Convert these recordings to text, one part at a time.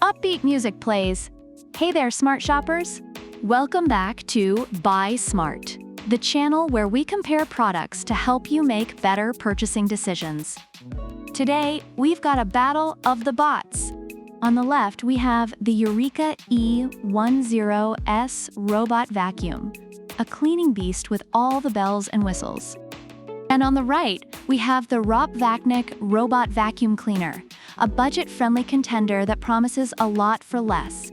Upbeat music plays. Hey there, smart shoppers! Welcome back to Buy Smart, the channel where we compare products to help you make better purchasing decisions. Today, we've got a battle of the bots. On the left, we have the Eureka E10s Robot Vacuum, a cleaning beast with all the bells and whistles. And on the right, we have the ROPVACNIC Robot Vacuum Cleaner, a budget-friendly contender that promises a lot for less.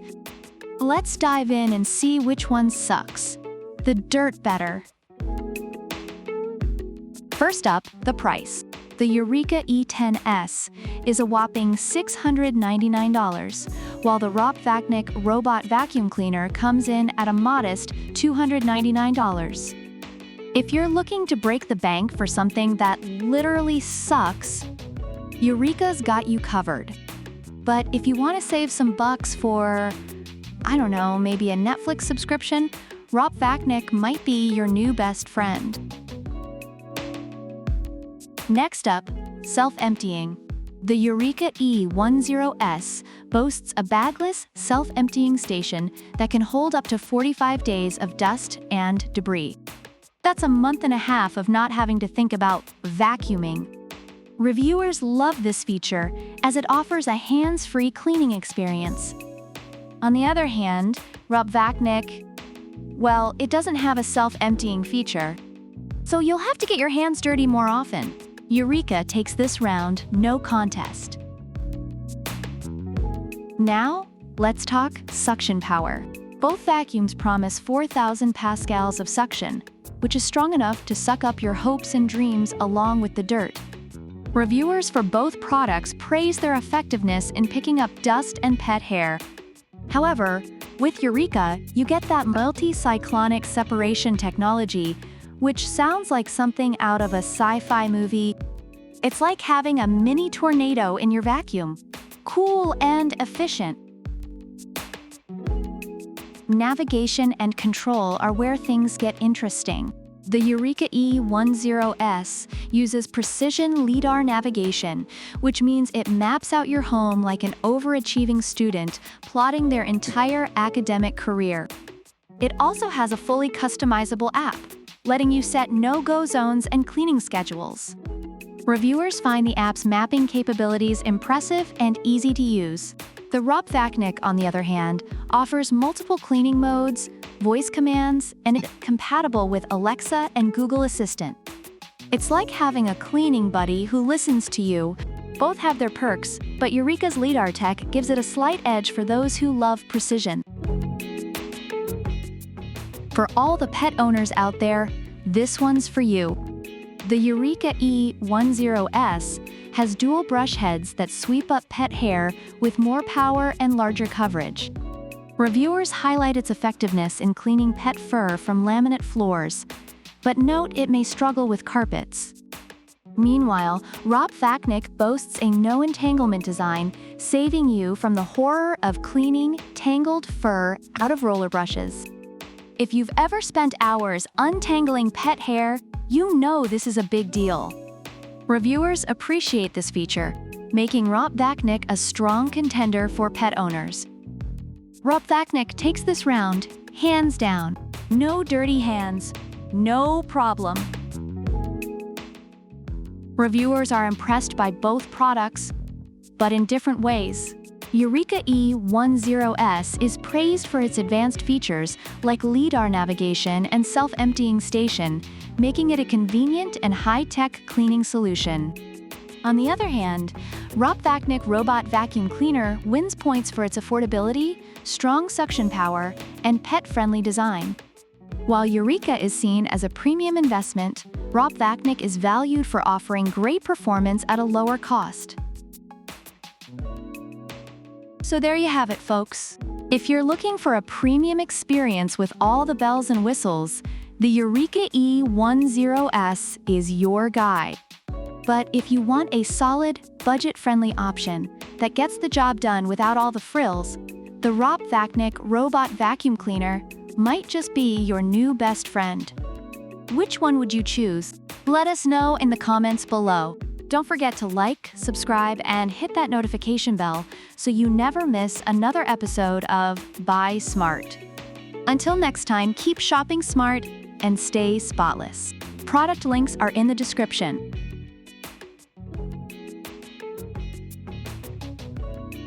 Let's dive in and see which one sucks. The dirt better. First up, the price. The Eureka E10s is a whopping $699, while the ROPVACNIC Robot Vacuum Cleaner comes in at a modest $299. If you're looking to break the bank for something that literally sucks, Eureka's got you covered. But if you want to save some bucks for, I don't know, maybe a Netflix subscription, ROPVACNIC might be your new best friend. Next up, self-emptying. The Eureka E10s boasts a Bagless Self Emptying Station that can hold up to 45 days of dust and debris. That's a month and a half of not having to think about vacuuming. Reviewers love this feature as it offers a hands-free cleaning experience. On the other hand, ROPVACNIC, well, it doesn't have a self-emptying feature, so you'll have to get your hands dirty more often. Eureka takes this round, no contest. Now, let's talk suction power. Both vacuums promise 4,000 pascals of suction, which is strong enough to suck up your hopes and dreams along with the dirt. Reviewers for both products praise their effectiveness in picking up dust and pet hair. However, with Eureka, you get that multi-cyclonic separation technology, which sounds like something out of a sci-fi movie. It's like having a mini tornado in your vacuum. Cool and efficient. Navigation and control are where things get interesting. The Eureka E10s uses precision LiDAR navigation, which means it maps out your home like an overachieving student plotting their entire academic career. It also has a fully customizable app, letting you set no-go zones and cleaning schedules. Reviewers find the app's mapping capabilities impressive and easy to use. The ROPVACNIC, on the other hand, offers multiple cleaning modes, voice commands, and it's compatible with Alexa and Google Assistant. It's like having a cleaning buddy who listens to you. Both have their perks, but Eureka's LiDAR tech gives it a slight edge for those who love precision. For all the pet owners out there, this one's for you. The Eureka E10s has dual brush heads that sweep up pet hair with more power and larger coverage. Reviewers highlight its effectiveness in cleaning pet fur from laminate floors, but note it may struggle with carpets. Meanwhile, ROPVACNIC boasts a no-entanglement design, saving you from the horror of cleaning tangled fur out of roller brushes. If you've ever spent hours untangling pet hair, you know this is a big deal. Reviewers appreciate this feature, making ROPVACNIC a strong contender for pet owners. ROPVACNIC takes this round, hands down. No dirty hands, no problem. Reviewers are impressed by both products, but in different ways. Eureka E10s is praised for its advanced features like LiDAR navigation and self-emptying station, making it a convenient and high-tech cleaning solution. On the other hand, ROPVACNIC Robot Vacuum Cleaner wins points for its affordability, strong suction power, and pet-friendly design. While Eureka is seen as a premium investment, ROPVACNIC is valued for offering great performance at a lower cost. So there you have it, folks. If you're looking for a premium experience with all the bells and whistles, the Eureka E10s is your guy. But if you want a solid, budget-friendly option that gets the job done without all the frills, the ROPVACNIC Robot Vacuum Cleaner might just be your new best friend. Which one would you choose? Let us know in the comments below. Don't forget to like, subscribe, and hit that notification bell so you never miss another episode of Buy Smart. Until next time, keep shopping smart and stay spotless. Product links are in the description.